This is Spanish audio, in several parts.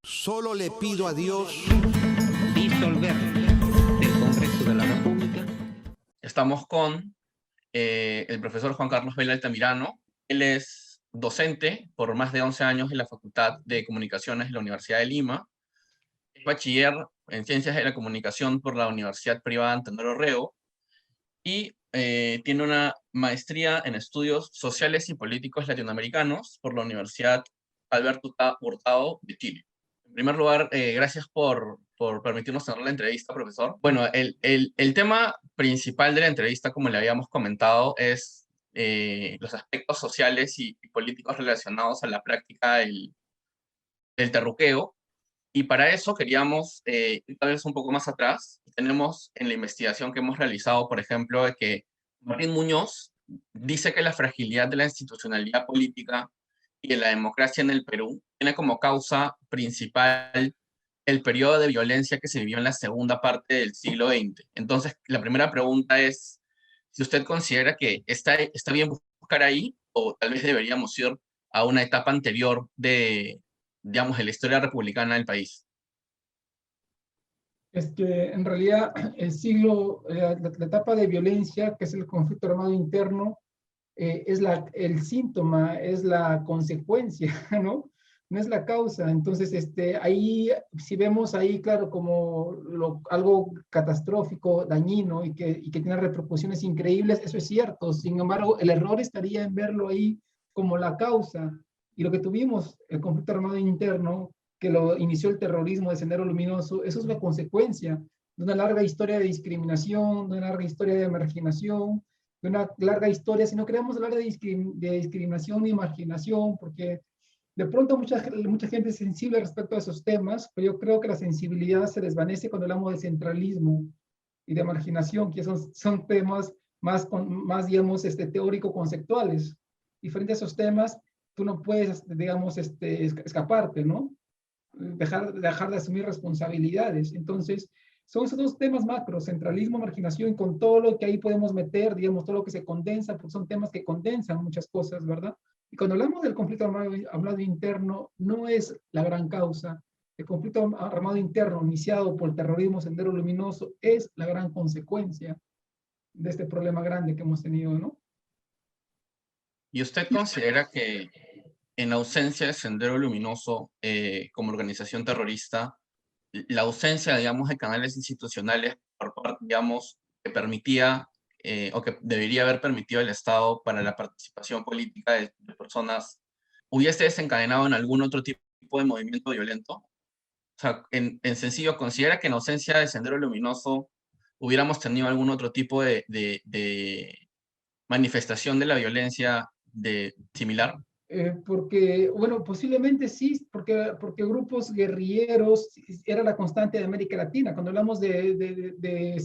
Solo le pido a Dios disolver del Congreso de la República. Estamos con el profesor Juan Carlos Vela Altamirano. Él es docente por más de 11 años en la Facultad de Comunicaciones de la Universidad de Lima. Es bachiller en Ciencias de la Comunicación por la Universidad Privada Antenor Orrego y tiene una maestría en Estudios Sociales y Políticos Latinoamericanos por la Universidad Alberto Hurtado de Chile. En primer lugar, gracias por permitirnos tener la entrevista, profesor. Bueno, el tema principal de la entrevista, como le habíamos comentado, es los aspectos sociales y políticos relacionados a la práctica del terruqueo. Y para eso queríamos ir tal vez un poco más atrás. Tenemos en la investigación que hemos realizado, por ejemplo, de que Martín Muñoz dice que la fragilidad de la institucionalidad política y de la democracia en el Perú tiene como causa principal el periodo de violencia que se vivió en la segunda parte del siglo XX. Entonces, la primera pregunta es si usted considera que está bien buscar ahí, o tal vez deberíamos ir a una etapa anterior digamos, de la historia republicana del país. Es que en realidad la etapa de violencia, que es el conflicto armado interno, es el síntoma, es la consecuencia, ¿no? No es la causa. Entonces, ahí, si vemos ahí, claro, como algo catastrófico, dañino y que tiene repercusiones increíbles, eso es cierto. Sin embargo, el error estaría en verlo ahí como la causa. Y lo que tuvimos, el conflicto armado interno, que lo inició el terrorismo de Sendero Luminoso, eso es la consecuencia de una larga historia de discriminación, de una larga historia de marginación, de una larga historia, si no queremos hablar de discriminación y marginación, porque de pronto mucha gente es sensible respecto a esos temas, pero yo creo que la sensibilidad se desvanece cuando hablamos de centralismo y de marginación, que son temas más digamos, teórico-conceptuales. Y frente a esos temas, tú no puedes, digamos, escaparte, ¿no? Dejar de asumir responsabilidades. Entonces, son esos dos temas macros, centralismo, marginación, y con todo lo que ahí podemos meter, digamos, todo lo que se condensa, porque son temas que condensan muchas cosas, ¿verdad? Y cuando hablamos del conflicto armado interno, no es la gran causa. El conflicto armado interno iniciado por el terrorismo Sendero Luminoso es la gran consecuencia de este problema grande que hemos tenido, ¿no? ¿Y usted considera que en ausencia de Sendero Luminoso como organización terrorista, la ausencia, digamos, de canales institucionales por parte, digamos, que permitía o que debería haber permitido el Estado para la participación política de personas, hubiese desencadenado en algún otro tipo de movimiento violento? O sea, en sencillo, ¿considera que en ausencia de Sendero Luminoso hubiéramos tenido algún otro tipo de manifestación de la violencia similar? Porque, bueno, posiblemente sí, porque grupos guerrilleros era la constante de América Latina. Cuando hablamos de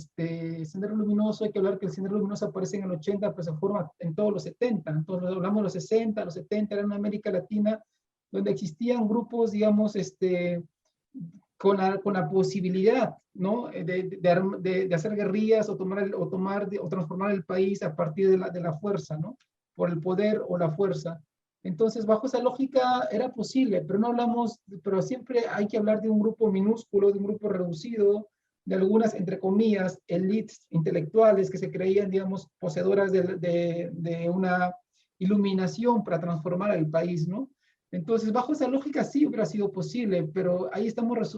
Sendero Luminoso, hay que hablar que el Sendero Luminoso aparece en el 80, pero se forma en todos los 70. Entonces, hablamos de los 60, los 70, era una América Latina donde existían grupos, digamos, con la posibilidad, ¿no? De hacer guerrillas o transformar el país a partir de la fuerza, ¿no? Por el poder o la fuerza. Entonces, bajo esa lógica era posible, pero siempre hay que hablar de un grupo minúsculo, de un grupo reducido, de algunas, entre comillas, élites intelectuales que se creían, digamos, poseedoras de una iluminación para transformar el país, ¿no? Entonces, bajo esa lógica sí hubiera sido posible, pero ahí estamos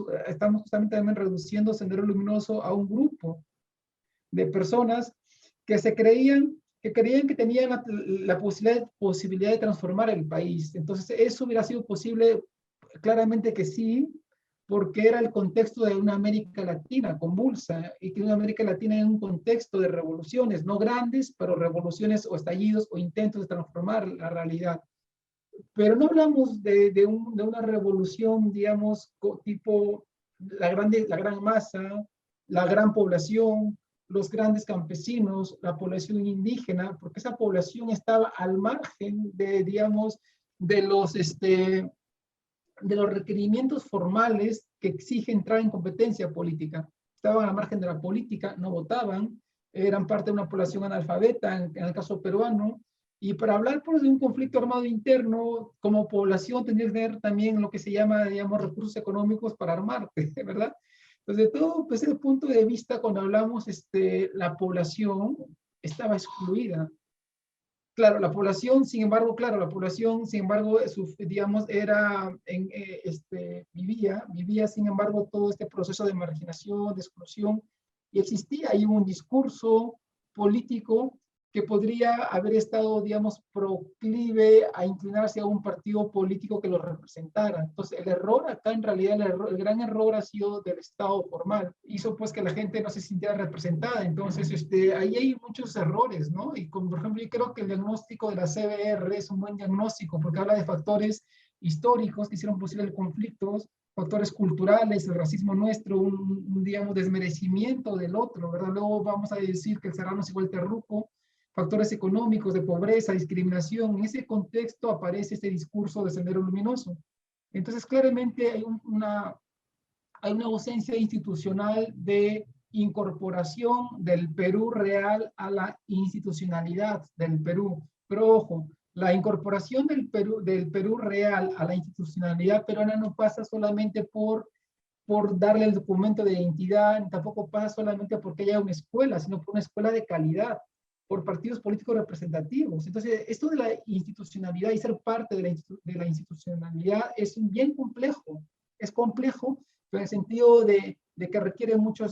justamente también reduciendo Sendero Luminoso a un grupo de personas que creían que tenían la posibilidad de transformar el país. Entonces, eso hubiera sido posible, claramente que sí, porque era el contexto de una América Latina convulsa, y que una América Latina en un contexto de revoluciones, no grandes, pero revoluciones o estallidos o intentos de transformar la realidad. Pero no hablamos de una revolución, digamos, tipo la gran masa, la gran población, los grandes campesinos, la población indígena, porque esa población estaba al margen digamos, de los requerimientos formales que exige entrar en competencia política. Estaban al margen de la política, no votaban, eran parte de una población analfabeta, en el caso peruano, Y para hablar pues, de un conflicto armado interno, como población tendrías que tener también lo que se llama, digamos, recursos económicos para armarte, ¿verdad? Entonces, de todo pues, ese punto de vista, cuando hablamos, la población estaba excluida. Claro, la población, sin embargo, claro, la población, sin embargo, digamos, vivía, sin embargo, todo este proceso de marginación, de exclusión, y existía ahí un discurso político que podría haber estado, digamos, proclive a inclinarse a un partido político que lo representara. Entonces, el error acá, en realidad, el gran error ha sido del Estado formal. Hizo, pues, que la gente no se sintiera representada. Entonces, ahí hay muchos errores, ¿no? Y, como, por ejemplo, yo creo que el diagnóstico de la CBR es un buen diagnóstico, porque habla de factores históricos que hicieron posible el conflicto, factores culturales, el racismo nuestro, digamos, desmerecimiento del otro, ¿verdad? Luego vamos a decir que el serrano es igual terruco, factores económicos de pobreza, discriminación. En ese contexto aparece este discurso de Sendero Luminoso. Entonces, claramente hay una ausencia institucional de incorporación del Perú real a la institucionalidad del Perú. Pero ojo, la incorporación del Perú real a la institucionalidad peruana no pasa solamente por darle el documento de identidad, tampoco pasa solamente porque haya una escuela, sino por una escuela de calidad, por partidos políticos representativos. Entonces, esto de la institucionalidad y ser parte de la institucionalidad es bien complejo. Es complejo, pero en el sentido de que requiere mucho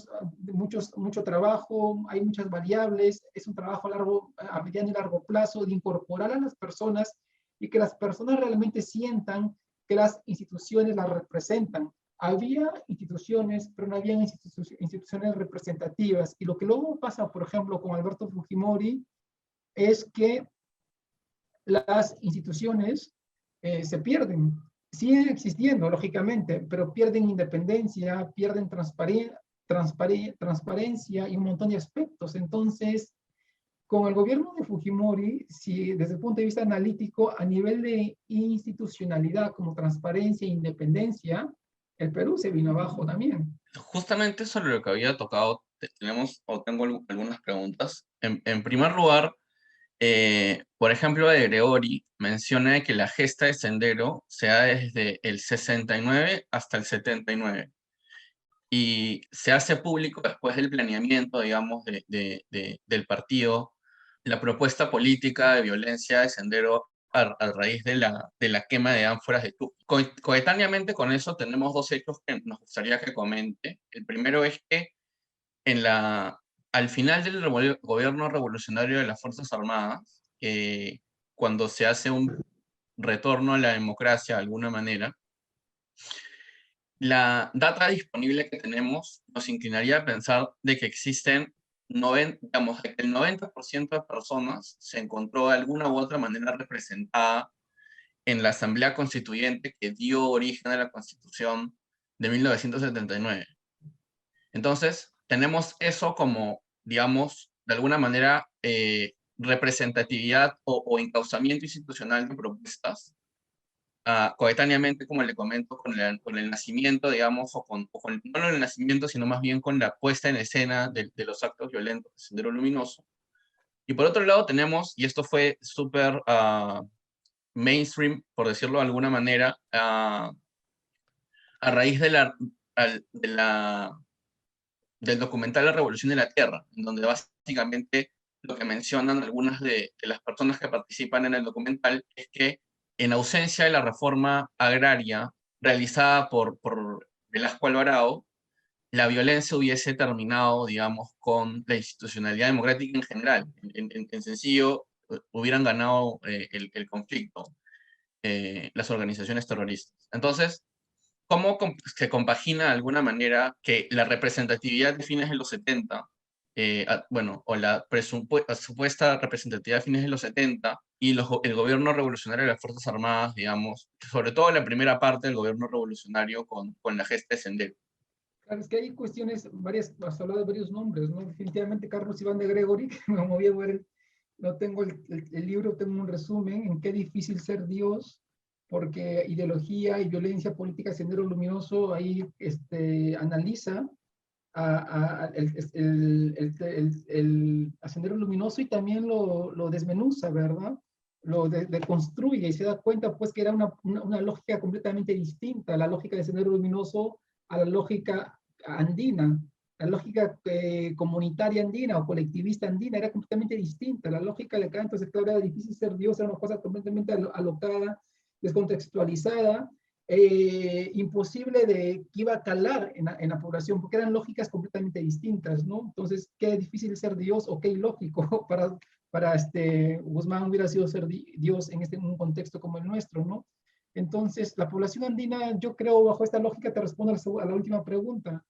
trabajo, hay muchas variables, es un trabajo a mediano y largo plazo de incorporar a las personas y que las personas realmente sientan que las instituciones las representan. Había instituciones, pero no había instituciones representativas. Y lo que luego pasa, por ejemplo, con Alberto Fujimori, es que las instituciones se pierden. Siguen existiendo, lógicamente, pero pierden independencia, pierden transparencia y un montón de aspectos. Entonces, con el gobierno de Fujimori, si desde el punto de vista analítico, a nivel de institucionalidad, como transparencia e independencia, el Perú se vino abajo también. Justamente sobre lo que había tocado, tengo algunas preguntas. En primer lugar, por ejemplo, de Gregori menciona que la gesta de Sendero se da desde el 69 hasta el 79 y se hace público después del planeamiento, digamos, del partido, la propuesta política de violencia de Sendero a raíz de la quema de ánforas de Tuxtla. Coetáneamente con eso tenemos dos hechos que nos gustaría que comente. El primero es que al final del gobierno revolucionario de las Fuerzas Armadas, cuando se hace un retorno a la democracia de alguna manera, la data disponible que tenemos nos inclinaría a pensar de que existen digamos, que el 90% de personas se encontró de alguna u otra manera representada en la Asamblea Constituyente que dio origen a la Constitución de 1979. Entonces, tenemos eso como, digamos, de alguna manera, representatividad o encauzamiento institucional de propuestas, coetáneamente, como le comento, con el nacimiento, digamos, no el nacimiento, sino más bien con la puesta en escena de los actos violentos de Sendero Luminoso. Y por otro lado tenemos, y esto fue súper mainstream, por decirlo de alguna manera, a raíz del documental La Revolución de la Tierra, en donde básicamente lo que mencionan algunas de las personas que participan en el documental es que en ausencia de la reforma agraria realizada por Velasco Alvarado, la violencia hubiese terminado, digamos, con la institucionalidad democrática en general. En sencillo, hubieran ganado el conflicto las organizaciones terroristas. Entonces, ¿cómo se compagina de alguna manera que la representatividad de fines de los 70, bueno, o la supuesta representatividad de fines de los 70 y el gobierno revolucionario de las Fuerzas Armadas, digamos, sobre todo la primera parte del gobierno revolucionario con la gesta de Sendero? Claro, es que hay cuestiones, has hablado de varios nombres, ¿no? Definitivamente Carlos Iván de Gregory, como voy a ver, no tengo el libro, tengo un resumen en qué difícil ser Dios, porque ideología y violencia política, Sendero Luminoso, ahí analiza a Sendero Luminoso y también lo desmenuza, ¿verdad? deconstruye y se da cuenta pues que era una lógica completamente distinta, la lógica del Sendero Luminoso a la lógica andina. La lógica comunitaria andina o colectivista andina era completamente distinta. La lógica de acá, entonces, claro, era difícil ser Dios, era una cosa completamente alocada, descontextualizada, imposible de que iba a calar en la población, porque eran lógicas completamente distintas, ¿no? Entonces, qué difícil ser Dios o qué ilógico para Guzmán hubiera sido ser Dios en un contexto como el nuestro, ¿no? Entonces, la población andina, yo creo, bajo esta lógica, te respondo a la última pregunta,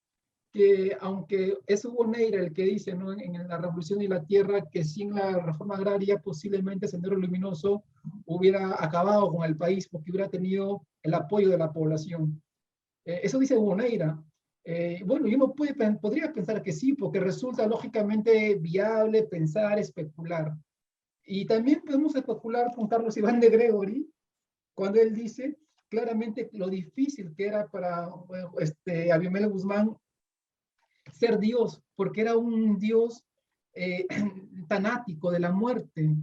que aunque es Hugo Neira el que dice, ¿no? en La Revolución y la Tierra, que sin la reforma agraria posiblemente Sendero Luminoso hubiera acabado con el país porque hubiera tenido el apoyo de la población. Eso dice Hugo Neira. Bueno, uno podría pensar que sí, porque resulta lógicamente viable pensar, especular. Y también podemos especular con Carlos Iván de Gregory, cuando él dice claramente lo difícil que era para Abimael Guzmán ser Dios, porque era un Dios fanático de la muerte.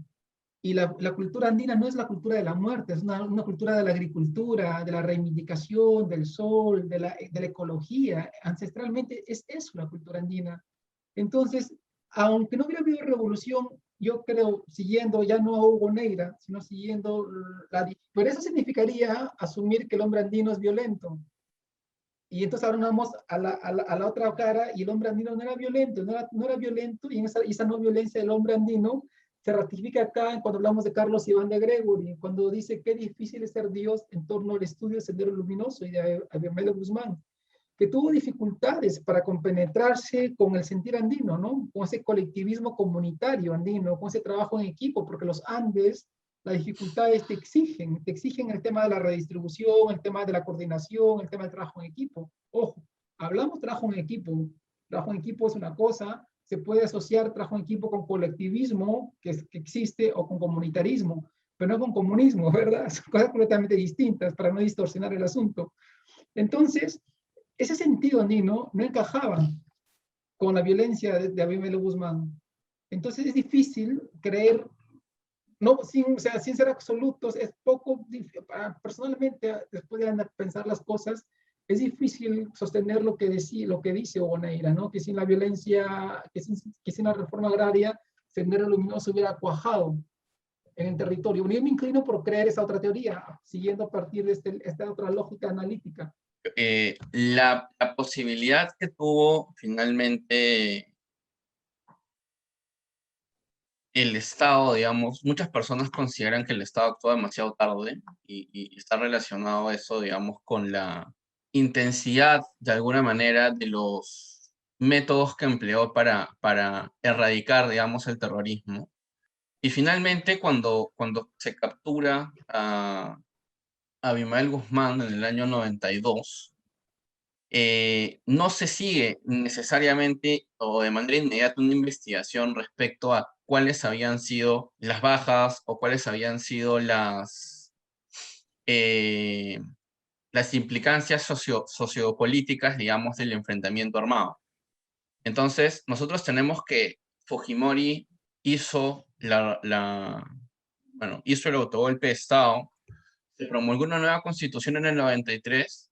Y la cultura andina no es la cultura de la muerte, es una cultura de la agricultura, de la reivindicación, del sol, de la ecología. Ancestralmente es eso la cultura andina. Entonces, aunque no hubiera habido revolución, yo creo, siguiendo ya no a Hugo Neira, sino siguiendo pero eso significaría asumir que el hombre andino es violento. Y entonces ahora vamos a la otra cara, y el hombre andino no era violento, no era violento, y esa no violencia del hombre andino se ratifica acá cuando hablamos de Carlos Iván de Gregory, cuando dice qué difícil es ser Dios en torno al estudio del Sendero Luminoso y de Abimael Guzmán, que tuvo dificultades para compenetrarse con el sentir andino, ¿no? Con ese colectivismo comunitario andino, con ese trabajo en equipo, porque los Andes, las dificultades te exigen el tema de la redistribución, el tema de la coordinación, el tema del trabajo en equipo. Ojo, hablamos trabajo en equipo es una cosa, se puede asociar trabajo en equipo con colectivismo que existe o con comunitarismo, pero no con comunismo, ¿verdad? Son cosas completamente distintas para no distorsionar el asunto. Entonces, ese sentido andino no encajaba con la violencia de Abimael Guzmán. Entonces es difícil creer, no, sin ser absolutos, es poco, personalmente, después de pensar las cosas, es difícil sostener lo que dice Hugo Neira, ¿no? Que sin la violencia, que sin la reforma agraria, Sendero Luminoso hubiera cuajado en el territorio. Yo me inclino por creer esa otra teoría, siguiendo a partir de esta otra lógica analítica. La posibilidad que tuvo finalmente el Estado, digamos, muchas personas consideran que el Estado actuó demasiado tarde y está relacionado eso, digamos, con la intensidad, de alguna manera, de los métodos que empleó para erradicar, digamos, el terrorismo. Y finalmente, cuando se captura a Abimael Guzmán en el año 92, no se sigue necesariamente o de manera inmediata una investigación respecto a cuáles habían sido las bajas o cuáles habían sido las implicancias sociopolíticas, digamos, del enfrentamiento armado. Entonces, nosotros tenemos que Fujimori hizo hizo el autogolpe de Estado, se promulgó una nueva constitución en el 93,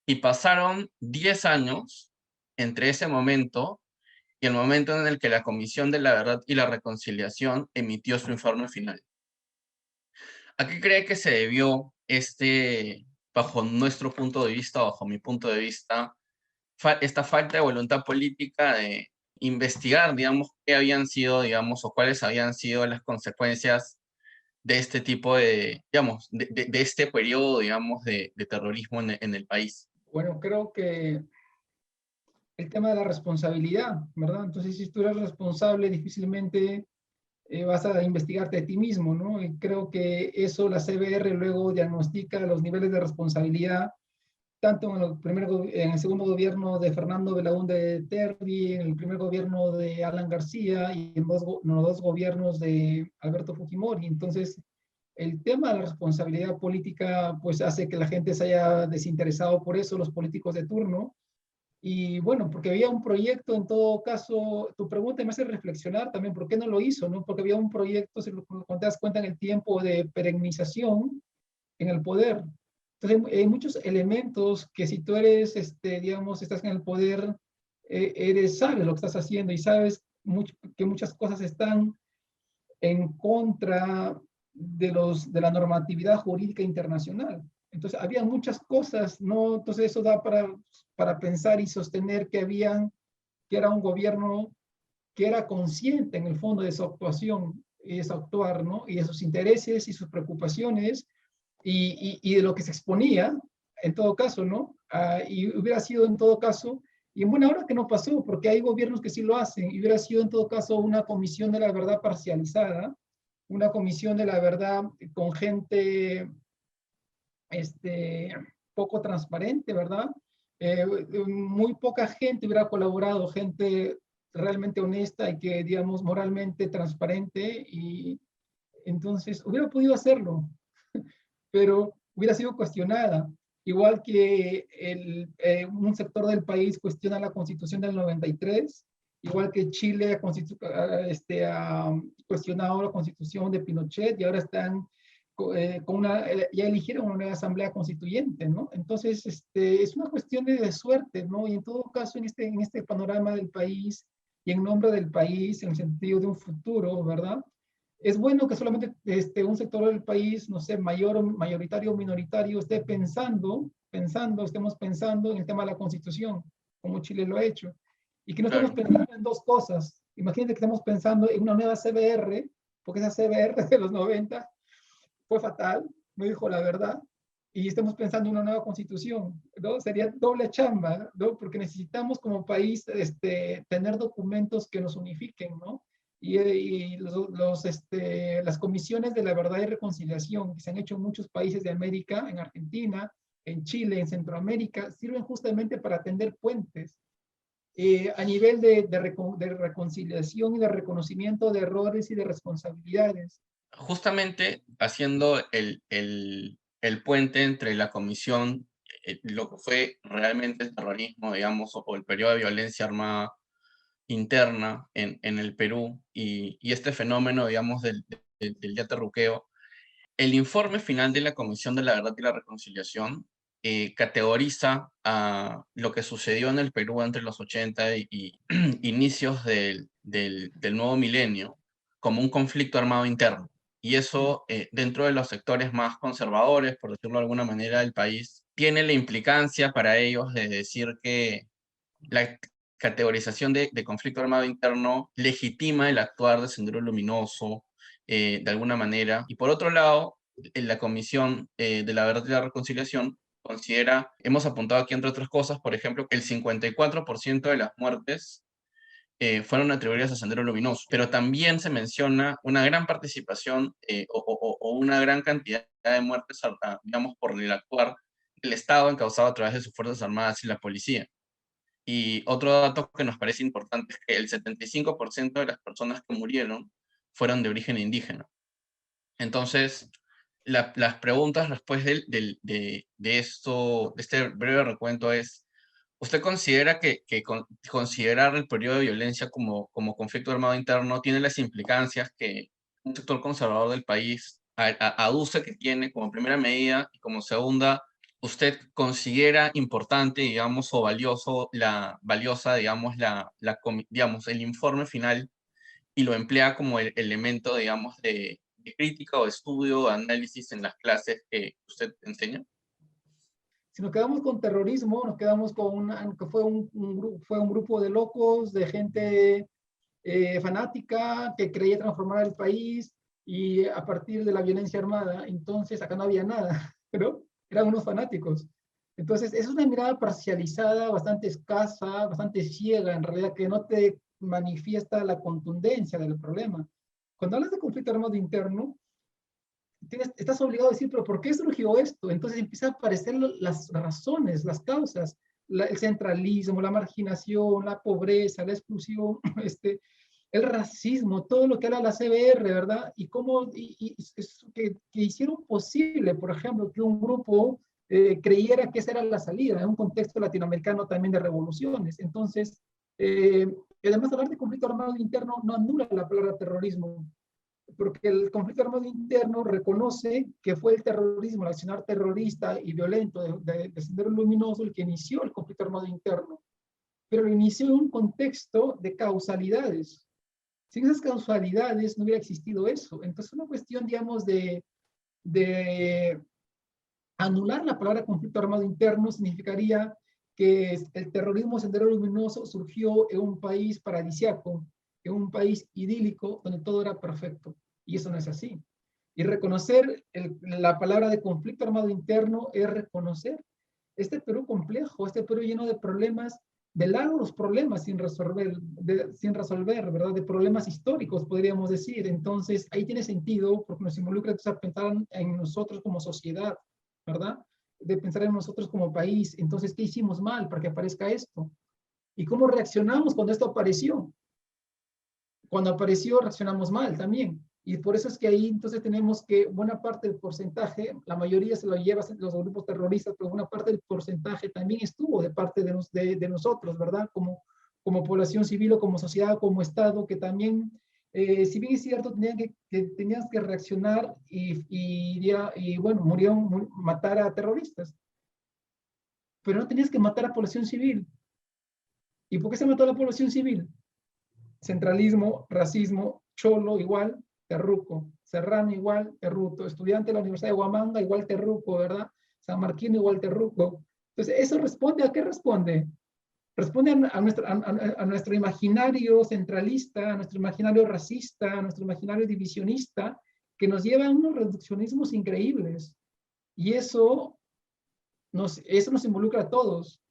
y pasaron 10 años entre ese momento y el momento en el que la Comisión de la Verdad y la Reconciliación emitió su informe final. ¿A qué cree que se debió bajo nuestro punto de vista, bajo mi punto de vista, esta falta de voluntad política de investigar, digamos, qué habían sido, digamos, o cuáles habían sido las consecuencias de este tipo de, digamos, de este periodo, digamos, de terrorismo en el país? Bueno, creo que el tema de la responsabilidad, ¿verdad? Entonces, si tú eres responsable, difícilmente vas a investigarte a ti mismo, ¿no? Y creo que eso la CBR luego diagnostica los niveles de responsabilidad, tanto en el segundo gobierno de Fernando Belaúnde Terry, en el primer gobierno de Alan García y en los dos gobiernos de Alberto Fujimori. Entonces, el tema de la responsabilidad política pues hace que la gente se haya desinteresado por eso, los políticos de turno, Y bueno, porque había un proyecto, en todo caso, tu pregunta me hace reflexionar también, ¿por qué no lo hizo? ¿No? Porque había un proyecto, si cuando te das cuenta, en el tiempo de perennización en el poder. Entonces, hay muchos elementos que si tú eres, digamos, estás en el poder, sabes lo que estás haciendo y sabes que muchas cosas están en contra de la normatividad jurídica internacional. Entonces, había muchas cosas, ¿no? Entonces, eso da para pensar y sostener que era un gobierno que era consciente en el fondo de su actuación y de su actuar, ¿no? Y de sus intereses y sus preocupaciones y de lo que se exponía, en todo caso, ¿no? Y hubiera sido en todo caso, y en buena hora que no pasó, porque hay gobiernos que sí lo hacen, y hubiera sido en todo caso una comisión de la verdad parcializada, una comisión de la verdad con gente poco transparente, ¿verdad? Muy poca gente hubiera colaborado, gente realmente honesta y que, digamos, moralmente transparente, y entonces hubiera podido hacerlo, pero hubiera sido cuestionada. Igual que un sector del país cuestiona la Constitución del 93, igual que Chile ha cuestionado la Constitución de Pinochet y ahora están ya eligieron una nueva asamblea constituyente, ¿no? Entonces, es una cuestión de suerte, ¿no? Y en todo caso, en este panorama del país y en nombre del país, en el sentido de un futuro, ¿verdad? Es bueno que solamente un sector del país, no sé, mayoritario o minoritario, estemos pensando en el tema de la Constitución, como Chile lo ha hecho, y que no estemos Claro, pensando en dos cosas. Imagínate que estamos pensando en una nueva CBR, porque esa CBR de los 90 fue fatal, no dijo la verdad, y estamos pensando en una nueva constitución, ¿no? Sería doble chamba, ¿no? Porque necesitamos como país tener documentos que nos unifiquen, ¿no? Y las comisiones de la verdad y reconciliación que se han hecho en muchos países de América, en Argentina, en Chile, en Centroamérica, sirven justamente para tender puentes a nivel de reconciliación y de reconocimiento de errores y de responsabilidades. justamente haciendo el puente entre la comisión, lo que fue realmente el terrorismo, digamos, o el periodo de violencia armada interna en el Perú y este fenómeno, digamos, del yaterruqueo. El informe final de la Comisión de la Verdad y la Reconciliación categoriza a lo que sucedió en el Perú entre los 80 y inicios del nuevo milenio como un conflicto armado interno. Y eso, dentro de los sectores más conservadores, por decirlo de alguna manera, del país, tiene la implicancia para ellos de decir que la categorización de conflicto armado interno legitima el actuar de Sendero Luminoso de alguna manera. Y por otro lado, en la Comisión de la Verdad y la Reconciliación considera, hemos apuntado aquí entre otras cosas, por ejemplo, que el 54% de las muertes fueron atribuidas a Sendero Luminoso, pero también se menciona una gran participación o una gran cantidad de muertes, digamos, por el actuar del Estado encausado a través de sus Fuerzas Armadas y la policía. Y otro dato que nos parece importante es que el 75% de las personas que murieron fueron de origen indígena. Entonces, las preguntas después de esto, de este breve recuento es, ¿usted considera que considerar el periodo de violencia como conflicto armado interno tiene las implicancias que un sector conservador del país aduce que tiene como primera medida y como segunda, usted considera importante, digamos, o valiosa, digamos, digamos, el informe final y lo emplea como el elemento, digamos, de crítica o estudio o análisis en las clases que usted enseña? Si nos quedamos con terrorismo, nos quedamos con que fue un grupo de locos, de gente fanática que creía transformar el país y a partir de la violencia armada, entonces acá no había nada, pero eran unos fanáticos. Entonces, es una mirada parcializada, bastante escasa, bastante ciega, en realidad, que no te manifiesta la contundencia del problema. Cuando hablas de conflicto armado interno, estás obligado a decir, pero ¿por qué surgió esto? Entonces empiezan a aparecer las razones, las causas, el centralismo, la marginación, la pobreza, la exclusión, el racismo, todo lo que era la CBR, ¿verdad? Y cómo que hicieron posible, por ejemplo, que un grupo creyera que esa era la salida, en un contexto latinoamericano también de revoluciones. Entonces, además hablar de conflicto armado interno no anula la palabra terrorismo, porque el conflicto armado interno reconoce que fue el terrorismo, el accionar terrorista y violento de Sendero Luminoso el que inició el conflicto armado interno, pero lo inició en un contexto de causalidades. Sin esas causalidades no hubiera existido eso. Entonces, una cuestión, digamos, de anular la palabra conflicto armado interno significaría que el terrorismo Sendero Luminoso surgió en un país paradisiaco, en un país idílico donde todo era perfecto. Y eso no es así. Y reconocer la palabra de conflicto armado interno es reconocer este Perú complejo, este Perú lleno de problemas, de largos problemas sin resolver, ¿verdad? De problemas históricos, podríamos decir. Entonces, ahí tiene sentido, porque nos involucra a pensar en nosotros como sociedad, ¿verdad? De pensar en nosotros como país. Entonces, ¿qué hicimos mal para que aparezca esto? ¿Y cómo reaccionamos cuando esto apareció? Cuando apareció, reaccionamos mal también. Y por eso es que ahí entonces tenemos que buena parte del porcentaje, la mayoría se lo lleva los grupos terroristas, pero buena parte del porcentaje también estuvo de parte de nosotros, ¿verdad? Como población civil o como sociedad, como Estado, que también, si bien es cierto, tenías que reaccionar y bueno, matar a terroristas. Pero no tenías que matar a población civil. ¿Y por qué se mató a la población civil? Centralismo, racismo, cholo igual, terruco, serrano igual, terruco, estudiante de la Universidad de Huamanga igual terruco, ¿verdad? San Marquino igual terruco. Entonces, ¿eso responde a qué responde? Responde a nuestro imaginario centralista, a nuestro imaginario racista, a nuestro imaginario divisionista, que nos lleva a unos reduccionismos increíbles. Y eso nos involucra a todos.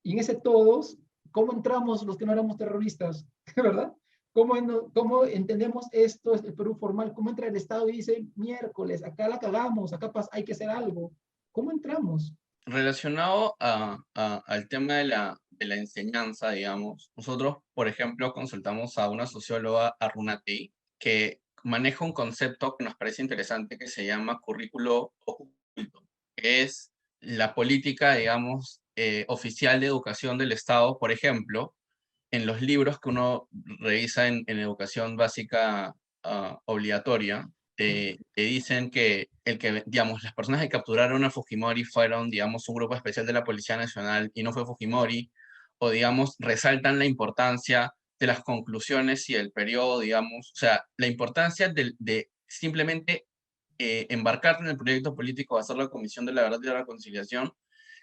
Y en ese todos, ¿cómo entramos los que no éramos terroristas? ¿Verdad? ¿Cómo entendemos esto, el Perú formal? ¿Cómo entra el Estado y dice, miércoles, acá la cagamos, acá hay que hacer algo? ¿Cómo entramos? Relacionado al tema de la enseñanza, digamos, nosotros, por ejemplo, consultamos a una socióloga, Arunati, que maneja un concepto que nos parece interesante que se llama currículo oculto, que es la política, digamos, oficial de educación del Estado, por ejemplo, en los libros que uno revisa en educación básica obligatoria, te dicen que digamos, las personas que capturaron a Fujimori fueron, digamos, un grupo especial de la Policía Nacional y no fue Fujimori, o, digamos, resaltan la importancia de las conclusiones y el periodo, digamos, o sea, la importancia de simplemente embarcarte en el proyecto político, hacer la Comisión de la Verdad y la Reconciliación,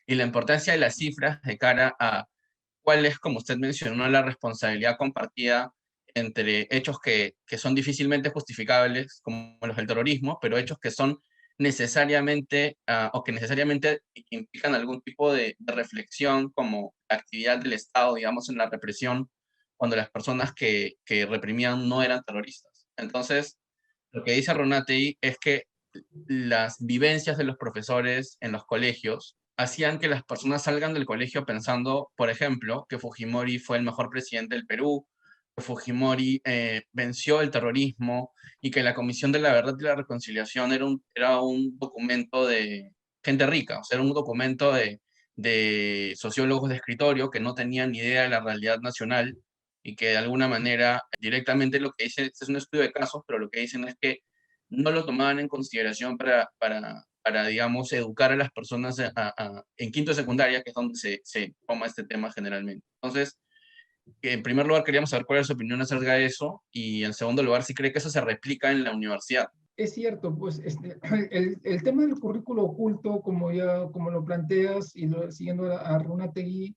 y la importancia de las cifras de cara a cuál es, como usted mencionó, la responsabilidad compartida entre hechos que son difícilmente justificables, como los del terrorismo, pero hechos que son necesariamente, o que necesariamente implican algún tipo de reflexión, como la actividad del Estado, digamos, en la represión, cuando las personas que reprimían no eran terroristas. Entonces, lo que dice Ronatey es que las vivencias de los profesores en los colegios hacían que las personas salgan del colegio pensando, por ejemplo, que Fujimori fue el mejor presidente del Perú, que Fujimori venció el terrorismo y que la Comisión de la Verdad y la Reconciliación era un documento de gente rica, o sea, era un documento de sociólogos de escritorio que no tenían ni idea de la realidad nacional y que de alguna manera directamente lo que dicen, este es un estudio de casos, pero lo que dicen es que no lo tomaban en consideración para digamos, educar a las personas en quinto de secundaria, que es donde se toma este tema generalmente. Entonces, en primer lugar, queríamos saber cuál es su opinión acerca de eso, y en segundo lugar, si cree que eso se replica en la universidad. Es cierto, pues el tema del currículo oculto, como lo planteas y siguiendo a Runategui,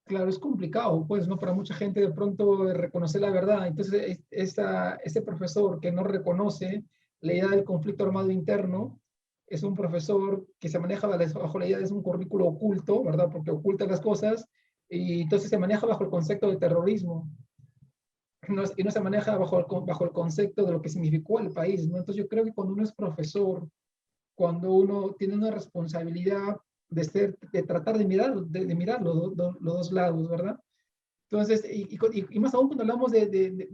claro, es complicado, pues, ¿no? Para mucha gente de pronto reconocer la verdad. Entonces, ese profesor que no reconoce la idea del conflicto armado interno es un profesor que se maneja bajo la idea de un currículo oculto, ¿verdad? Porque oculta las cosas y entonces se maneja bajo el concepto de terrorismo. Y no se maneja bajo el concepto de lo que significó el país, ¿no? Entonces yo creo que cuando uno es profesor, cuando uno tiene una responsabilidad de tratar de mirar los dos lados, ¿verdad? Entonces, y más aún cuando hablamos de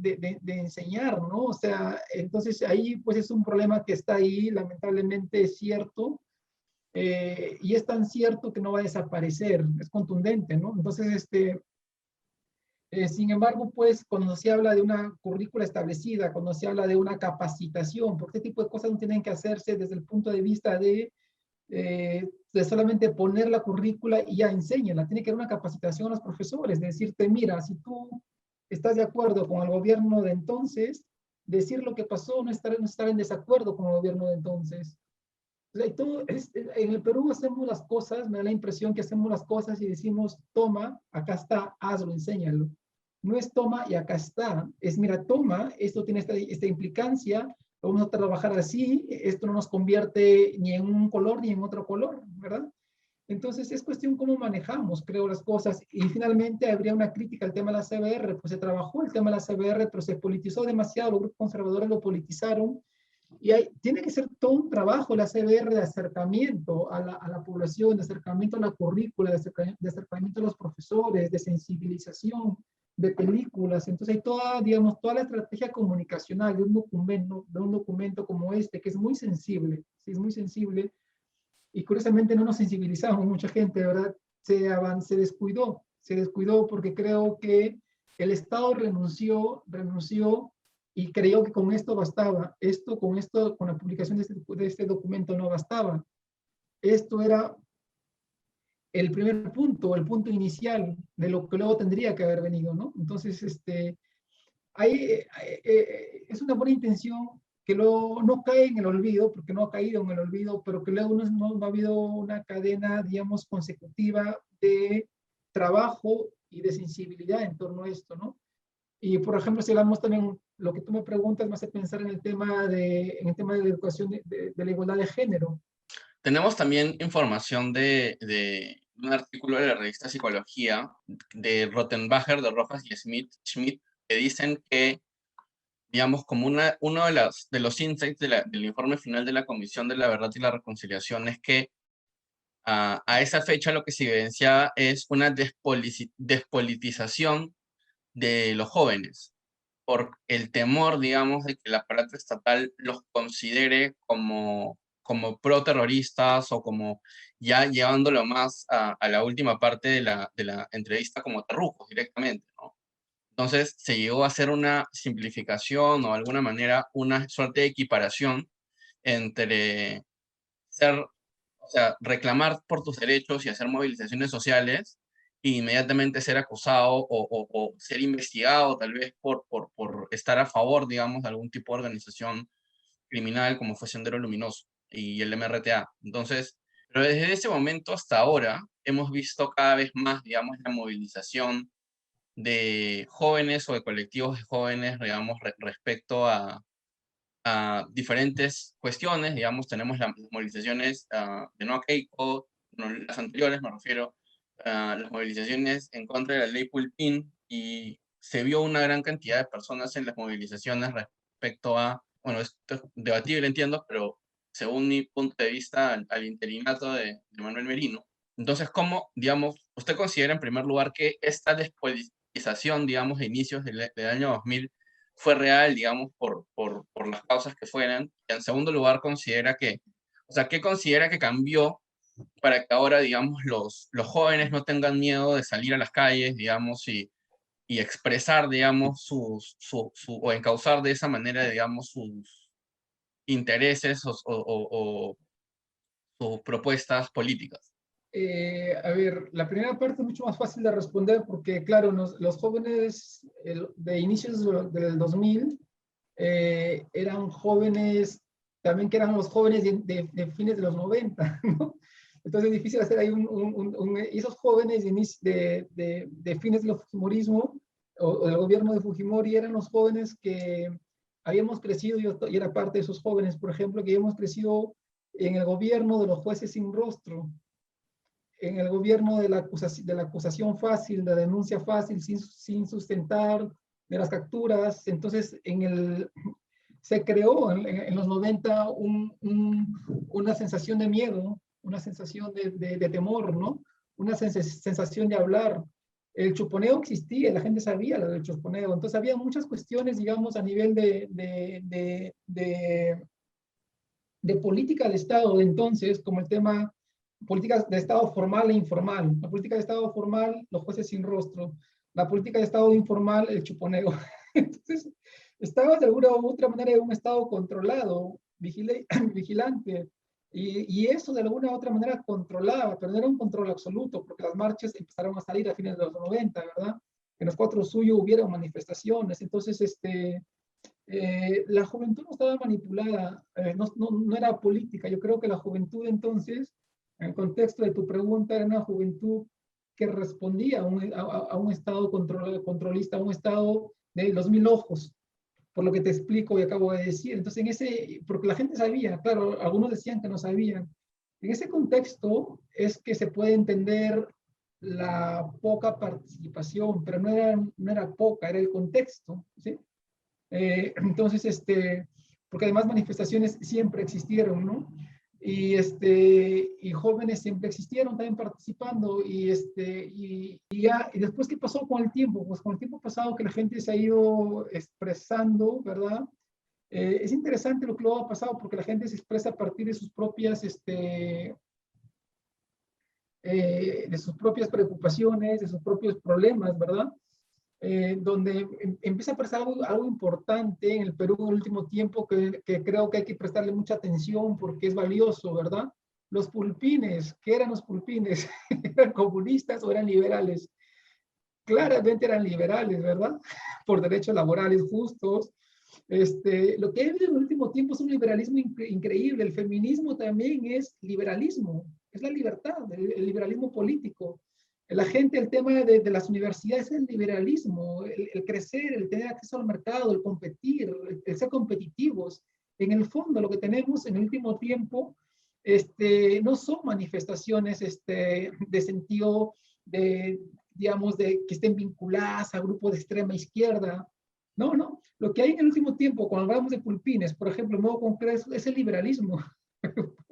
enseñar, ¿no? O sea, entonces ahí pues es un problema que está ahí, lamentablemente es cierto, y es tan cierto que no va a desaparecer, es contundente, ¿no? Entonces, sin embargo, pues, cuando se habla de una currícula establecida, cuando se habla de una capacitación, porque este tipo de cosas no tienen que hacerse desde el punto de vista de solamente poner la currícula y ya enséñala. Tiene que haber una capacitación a los profesores, de decirte, mira, si tú estás de acuerdo con el gobierno de entonces, decir lo que pasó, no estar en desacuerdo con el gobierno de entonces. O sea, en el Perú hacemos las cosas, me da la impresión que hacemos las cosas y decimos, toma, acá está, hazlo, enséñalo. No es toma y acá está, es mira, toma, esto tiene esta implicancia, vamos a trabajar así, esto no nos convierte ni en un color ni en otro color, ¿verdad? Entonces es cuestión cómo manejamos, creo, las cosas. Y finalmente habría una crítica al tema de la CBR, pues se trabajó el tema de la CBR, pero se politizó demasiado, los grupos conservadores lo politizaron, y tiene que ser todo un trabajo la CBR de acercamiento a la población, de acercamiento a la currícula, de acercamiento a los profesores, de sensibilización, de películas. Entonces hay toda, digamos, toda la estrategia comunicacional de un documento como este, que es muy sensible, sí, es muy sensible, y curiosamente no nos sensibilizamos, mucha gente, ¿verdad? Se descuidó porque creo que el Estado renunció y creyó que con esto bastaba. Con la publicación de este documento no bastaba. Esto era el primer punto, el punto inicial de lo que luego tendría que haber venido, ¿no? Entonces, es una buena intención que luego no cae en el olvido, porque no ha caído en el olvido, pero que luego no ha habido una cadena, digamos, consecutiva de trabajo y de sensibilidad en torno a esto, ¿no? Y, por ejemplo, si hablamos también, lo que tú me preguntas me hace pensar en el tema de la educación, de la igualdad de género. Tenemos también información de un artículo de la revista Psicología de Rottenbacher, de Rojas y Schmidt, que dicen que, digamos, como uno de los insights del informe final de la Comisión de la Verdad y la Reconciliación es que a esa fecha lo que se evidencia es una despolitización de los jóvenes, por el temor, digamos, de que el aparato estatal los considere como pro-terroristas o como ya llevándolo más a la última parte de la entrevista como terrucos directamente, ¿no? Entonces se llegó a hacer una simplificación o de alguna manera una suerte de equiparación entre ser, o sea, reclamar por tus derechos y hacer movilizaciones sociales e inmediatamente ser acusado o ser investigado tal vez por estar a favor, digamos, de algún tipo de organización criminal como fue Sendero Luminoso y el MRTA. Entonces, pero desde ese momento hasta ahora hemos visto cada vez más, digamos, la movilización de jóvenes o de colectivos de jóvenes, digamos, respecto diferentes cuestiones, digamos, tenemos las movilizaciones de No a Keiko, no, las anteriores me refiero, las movilizaciones en contra de la ley Pulpín, y se vio una gran cantidad de personas en las movilizaciones respecto a, bueno, esto es debatible, entiendo, pero según mi punto de vista, al interinato de Manuel Merino. Entonces, ¿cómo, digamos, usted considera en primer lugar que esta despolitización, digamos, de inicios del año 2000 fue real, digamos, por las causas que fueran? Y en segundo lugar, considera que, o sea, ¿qué considera que cambió para que ahora, digamos, los jóvenes no tengan miedo de salir a las calles, digamos, y expresar, digamos, o encauzar de esa manera, digamos, sus intereses o sus propuestas políticas? A ver, la primera parte es mucho más fácil de responder porque, claro, los jóvenes de inicios del 2000 eran jóvenes, también que eran los jóvenes de fines de los 90, ¿no? Entonces es difícil hacer ahí esos jóvenes de fines del fujimorismo o del gobierno de Fujimori eran los jóvenes que habíamos crecido, yo era parte de esos jóvenes, por ejemplo, que habíamos crecido en el gobierno de los jueces sin rostro, en el gobierno de la acusación fácil, de la denuncia fácil, sin sustentar, de las capturas. Entonces, se creó en los 90 una sensación de miedo, una sensación de temor, ¿no? Una sensación de hablar. El chuponeo existía, la gente sabía lo del chuponeo. Entonces, había muchas cuestiones, digamos, a nivel de política de Estado de entonces, como el tema políticas de Estado formal e informal. La política de Estado formal, los jueces sin rostro. La política de Estado informal, el chuponeo. Entonces, estaba de alguna u otra manera en un Estado controlado, vigilante, y eso de alguna u otra manera controlaba, pero no era un control absoluto, porque las marchas empezaron a salir a fines de los 90, ¿verdad? En los Cuatro Suyos hubieron manifestaciones, entonces la juventud no estaba manipulada, no era política. Yo creo que la juventud entonces, en el contexto de tu pregunta, era una juventud que respondía a un Estado controlista, a un Estado de los mil ojos, por lo que te explico y acabo de decir. Entonces, porque la gente sabía, claro, algunos decían que no sabían. En ese contexto es que se puede entender la poca participación, pero no era poca, era el contexto, ¿sí? Entonces, porque además manifestaciones siempre existieron, ¿no? Y jóvenes siempre existieron también participando, y después, ¿qué pasó con el tiempo? Pues con el tiempo pasado que la gente se ha ido expresando, ¿verdad? Es interesante lo que luego ha pasado, porque la gente se expresa a partir de sus propias, de sus propias preocupaciones, de sus propios problemas, ¿verdad? Donde empieza a pasar algo importante en el Perú en el último tiempo que creo que hay que prestarle mucha atención porque es valioso, ¿verdad? Los pulpines, ¿qué eran los pulpines? ¿Eran comunistas o eran liberales? Claramente eran liberales, ¿verdad? Por derechos laborales justos. Lo que ha habido en el último tiempo es un liberalismo increíble. El feminismo también es liberalismo, es la libertad, el liberalismo político. La gente, el tema de las universidades es el liberalismo, el crecer, el tener acceso al mercado, el competir, el ser competitivos. En el fondo, lo que tenemos en el último tiempo no son manifestaciones de sentido de, digamos, de que estén vinculadas a grupos de extrema izquierda. No, no. Lo que hay en el último tiempo, cuando hablamos de pulpines, por ejemplo, el nuevo Congreso, es el liberalismo.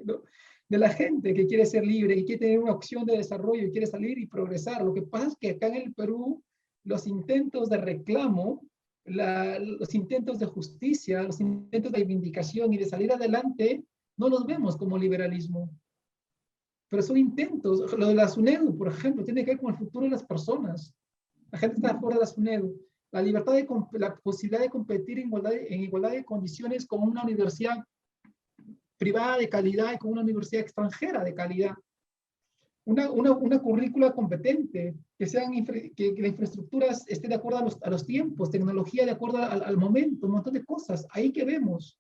¿No? De la gente que quiere ser libre y quiere tener una opción de desarrollo y quiere salir y progresar. Lo que pasa es que acá en el Perú, los intentos de reclamo, los intentos de justicia, los intentos de reivindicación y de salir adelante, no los vemos como liberalismo. Pero son intentos. Lo de la SUNEDU, por ejemplo, tiene que ver con el futuro de las personas. La gente está fuera de la SUNEDU. La libertad la posibilidad de competir en igualdad de condiciones con una universidad privada de calidad y con una universidad extranjera de calidad. Una currícula competente, que la infraestructura esté de acuerdo a los tiempos, tecnología de acuerdo al momento, un montón de cosas. Ahí que vemos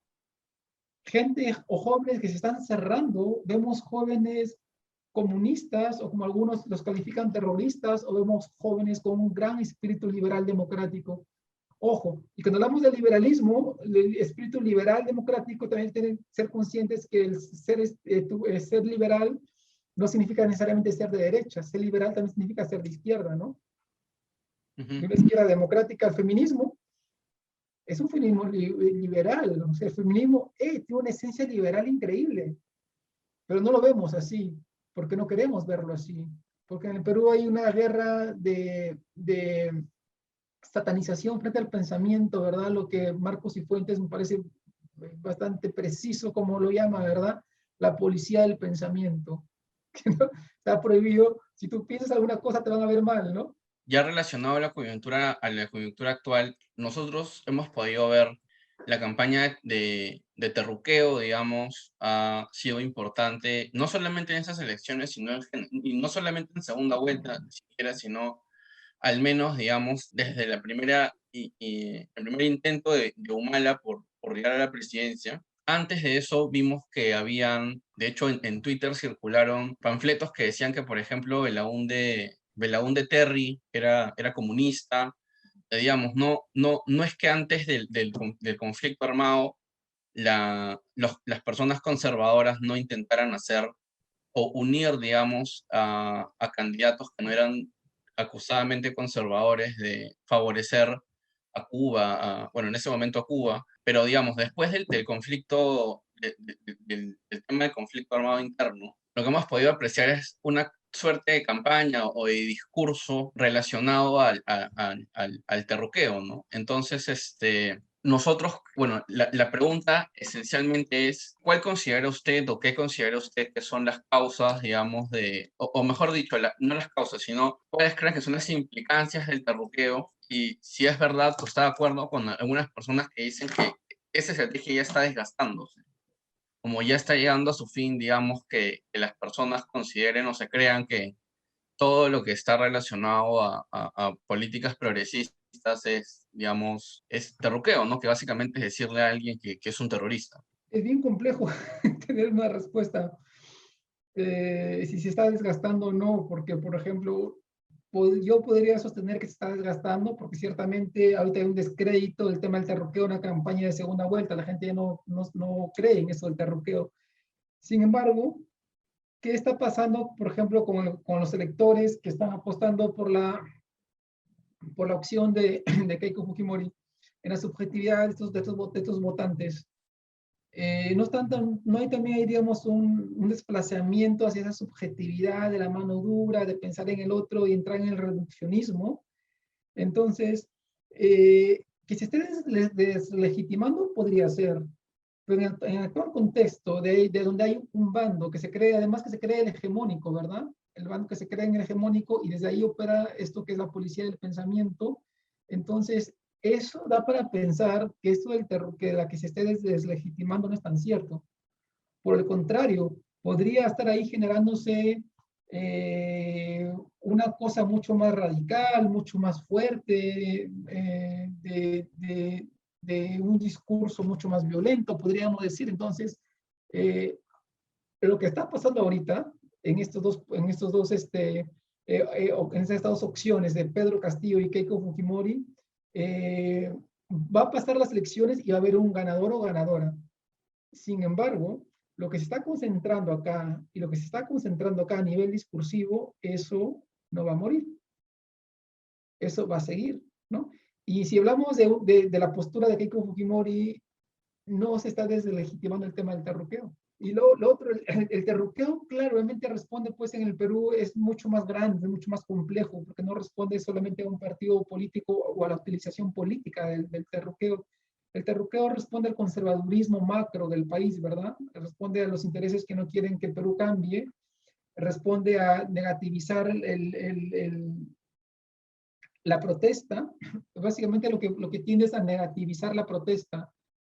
gente o jóvenes que se están cerrando, vemos jóvenes comunistas o como algunos los califican terroristas, o vemos jóvenes con un gran espíritu liberal democrático. Ojo, y cuando hablamos del liberalismo, el espíritu liberal democrático, también tienen que ser conscientes que el ser liberal no significa necesariamente ser de derecha, ser liberal también significa ser de izquierda, ¿no? De una izquierda democrática. El feminismo es un feminismo liberal, o sea, el feminismo tiene una esencia liberal increíble, pero no lo vemos así, porque no queremos verlo así, porque en el Perú hay una guerra de satanización frente al pensamiento, ¿verdad? Lo que Marcos y Fuentes me parece bastante preciso como lo llama, ¿verdad? La policía del pensamiento. Que no, está prohibido, si tú piensas alguna cosa te van a ver mal, ¿no? Ya relacionado a la coyuntura actual, nosotros hemos podido ver la campaña de terruqueo, digamos, ha sido importante, no solamente en esas elecciones, y no solamente en segunda vuelta, ni siquiera, sino al menos, digamos, desde el primer intento de Humala por llegar a la presidencia. Antes de eso vimos que habían, de hecho en Twitter circularon panfletos que decían que, por ejemplo, Belaúnde Terry era comunista. Digamos, no es que antes del conflicto armado las personas conservadoras no intentaran hacer o unir, digamos, a candidatos que no eran acusadamente conservadores de favorecer a Cuba, bueno, en ese momento a Cuba, pero digamos, después del conflicto, del tema del conflicto armado interno, lo que hemos podido apreciar es una suerte de campaña o de discurso relacionado al terruqueo, ¿no? Entonces, nosotros, bueno, la pregunta esencialmente es, ¿cuál considera usted o qué considera usted que son las causas, digamos, o mejor dicho, no las causas, sino cuáles creen que son las implicancias del terruqueo? Y si es verdad, pues está de acuerdo con algunas personas que dicen que esa estrategia ya está desgastándose, como ya está llegando a su fin, digamos, que las personas consideren o se crean que todo lo que está relacionado a políticas progresistas es, digamos, es terruqueo, ¿no? Que básicamente es decirle a alguien que es un terrorista. Es bien complejo tener una respuesta si se está desgastando o no, porque, por ejemplo, yo podría sostener que se está desgastando porque ciertamente ahorita hay un descrédito del tema del terruqueo, una campaña de segunda vuelta, la gente ya no cree en eso del terruqueo. Sin embargo, ¿qué está pasando, por ejemplo, con los electores que están apostando por la opción de Keiko Fujimori en la subjetividad de estos votantes? No hay también ahí, digamos, un desplazamiento hacia esa subjetividad de la mano dura, de pensar en el otro y entrar en el reduccionismo. Entonces, que se esté deslegitimando podría ser, pero en el actual contexto de donde hay un bando que se cree, además que se cree el hegemónico, ¿verdad? El bando que se cree en el hegemónico y desde ahí opera esto que es la policía del pensamiento. Entonces, eso da para pensar que esto del terror, que la que se esté deslegitimando no es tan cierto. Por el contrario, podría estar ahí generándose una cosa mucho más radical, mucho más fuerte, de un discurso mucho más violento, podríamos decir. Entonces, lo que está pasando ahorita en en estas dos opciones de Pedro Castillo y Keiko Fujimori, va a pasar las elecciones y va a haber un ganador o ganadora. Sin embargo, lo que se está concentrando acá y lo que se está concentrando acá a nivel discursivo, eso no va a morir. Eso va a seguir, ¿no? Y si hablamos de la postura de Keiko Fujimori, no se está deslegitimando el tema del terruqueo. Y lo otro, el terruqueo claramente responde, pues en el Perú es mucho más grande, mucho más complejo, porque no responde solamente a un partido político o a la utilización política del terruqueo. El terruqueo responde al conservadurismo macro del país, ¿verdad? Responde a los intereses que no quieren que el Perú cambie, responde a negativizar la protesta. Básicamente lo que tiende es a negativizar la protesta,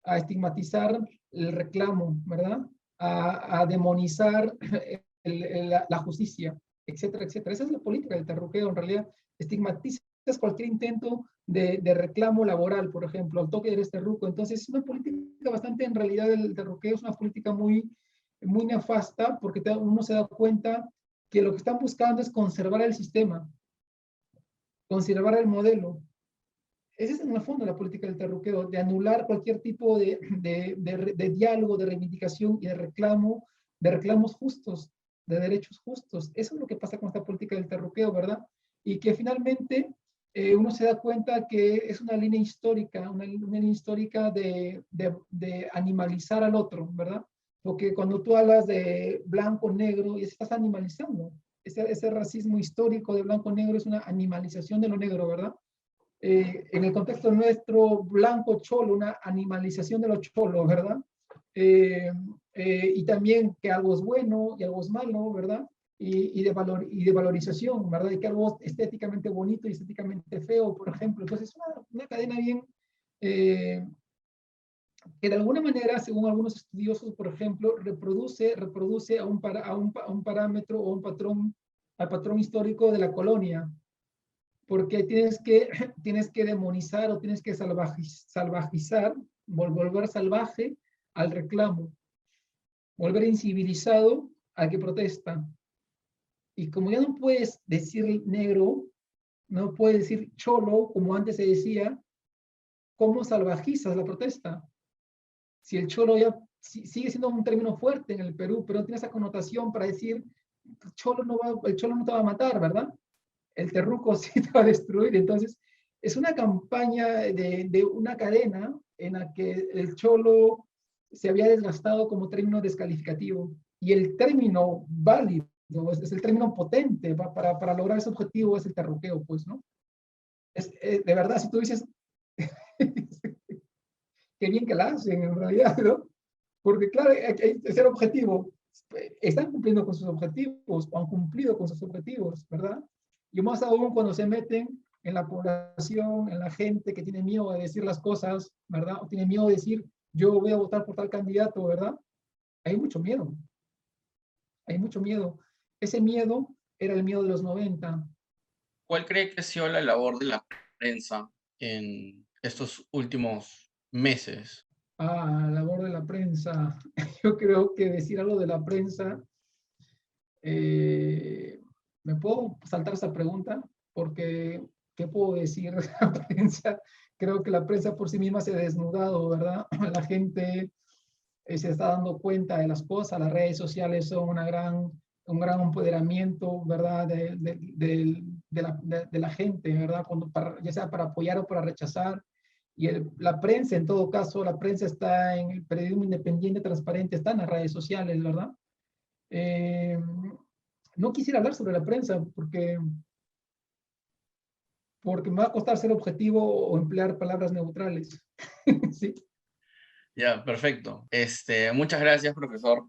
a estigmatizar el reclamo, ¿verdad? A demonizar la justicia, etcétera, etcétera. Esa es la política del terruqueo, en realidad. Estigmatizas cualquier intento de reclamo laboral, por ejemplo, al toque de este terruco. Entonces, es una política bastante, en realidad, el terruqueo es una política muy nefasta, porque uno se da cuenta que lo que están buscando es conservar el sistema, conservar el modelo. Ese es en el fondo la política del terruqueo, de anular cualquier tipo de diálogo, de reivindicación y de reclamos justos, de derechos justos. Eso es lo que pasa con esta política del terruqueo, ¿verdad? Y que finalmente uno se da cuenta que es una línea histórica, una línea histórica de animalizar al otro, ¿verdad? Porque cuando tú hablas de blanco-negro, estás animalizando. Ese racismo histórico de blanco-negro es una animalización de lo negro, ¿verdad? En el contexto nuestro, blanco cholo, una animalización de los cholos, ¿verdad? Y también que algo es bueno y algo es malo, ¿verdad? Y de valorización, ¿verdad? Y que algo es estéticamente bonito y estéticamente feo, por ejemplo. Entonces, es una cadena bien que de alguna manera, según algunos estudiosos, por ejemplo, reproduce a un parámetro o un patrón, al patrón histórico de la colonia, porque tienes que demonizar o tienes que salvajizar, volver salvaje al reclamo, volver incivilizado al que protesta. Y como ya no puedes decir negro, no puedes decir cholo, como antes se decía, ¿cómo salvajizas la protesta? Si el cholo ya sigue siendo un término fuerte en el Perú, pero no tiene esa connotación para decir, el cholo no te va a matar, ¿verdad? El terruco sí te va a destruir. Entonces, es una campaña de una cadena en la que el cholo se había desgastado como término descalificativo. Y el término válido, es el término potente para lograr ese objetivo, es el terruqueo, pues, ¿no? De verdad, si tú dices... qué bien que la hacen en realidad, ¿no? Porque claro, hay que ser objetivo. Están cumpliendo con sus objetivos, o han cumplido con sus objetivos, ¿verdad? Y más aún cuando se meten en la población, en la gente que tiene miedo de decir las cosas, ¿verdad? O tiene miedo de decir, yo voy a votar por tal candidato, ¿verdad? Hay mucho miedo. Hay mucho miedo. Ese miedo era el miedo de los 90. ¿Cuál cree que ha sido la labor de la prensa en estos últimos meses? Ah, labor de la prensa. Yo creo que decir algo de la prensa, ¿me puedo saltar esa pregunta? Porque, ¿qué puedo decir de la prensa? Creo que la prensa por sí misma se ha desnudado, ¿verdad? La gente se está dando cuenta de las cosas, las redes sociales son un gran empoderamiento, ¿verdad? De la gente, ¿verdad? Ya sea para apoyar o para rechazar. Y la prensa, en todo caso, la prensa está en el periodismo independiente, transparente, está en las redes sociales, ¿verdad? Eh, no quisiera hablar sobre la prensa porque me va a costar ser objetivo o emplear palabras neutrales. ¿Sí? Ya, perfecto. Muchas gracias, profesor.